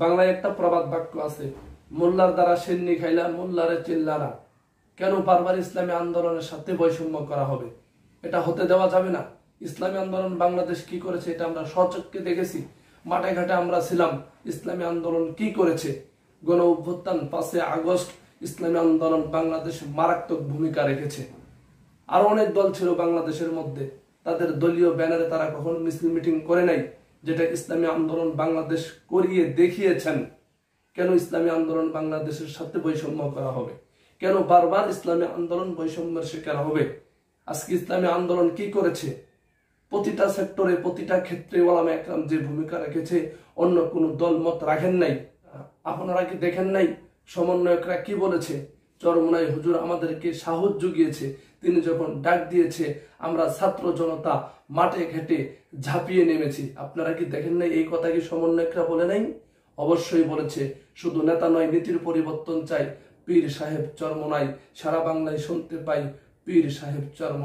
বাংলায় একটা প্রবাদ বাক্য আছে, মোল্লার দ্বারা সেন্নি খাইলা মোল্লারে চিল্লানা। কেন বারবার ইসলামী আন্দোলনের সাথে বৈষম্য করা হবে? এটা হতে দেওয়া যাবে না। ইসলামী আন্দোলন বাংলাদেশ কি করেছে এটা আমরা স্বচক্ষে দেখেছি, মাঠে ঘাটে আমরা ছিলাম। ইসলামী আন্দোলন কি করেছে? গণ অভ্যুত্থান 5 আগস্ট ইসলামী আন্দোলন বাংলাদেশ মারাত্মক ভূমিকা রেখেছে। আরো অনেক দল ছিল বাংলাদেশের মধ্যে, তাদের দলীয় ব্যানারে তারা কখনো মিছিল মিটিং করে নাই, যেটা ইসলামী আন্দোলন বাংলাদেশ করিয়ে দেখিয়েছেন। কেন ইসলামী আন্দোলন বাংলাদেশের সাথে বৈষম্য করা হবে? কেন বারবার ইসলামী আন্দোলন বৈষম্যের শিকার হবে? আজকে ইসলামী আন্দোলন কি করেছে? প্রতিটা সেক্টরে প্রতিটা ক্ষেত্রে ওলামা একরাম যে ভূমিকা রেখেছে, অন্য কোনো দল মত রাখেন নাই। আপনারা কি দেখেন নাই সমন্বয়করা কি বলেছে? চরমোনাই হুজুর আমাদেরকে সাহস জুগিয়েছে, তিনি যখন ডাক দিয়েছে আমরা ছাত্র জনতা মাঠে ঘাটে ঝাঁপিয়ে নেমেছি। আপনারা কি দেখেন নাই? এই কথা কি সমন্বয়করা বলে নাই? অবশ্যই বলেছে। শুধু নেতা নয়, নীতির পরিবর্তন চাই। পীর সাহেব চরমোনাই সারা বাংলায় শুনতে পাই, পীর সাহেব চরমোনাই।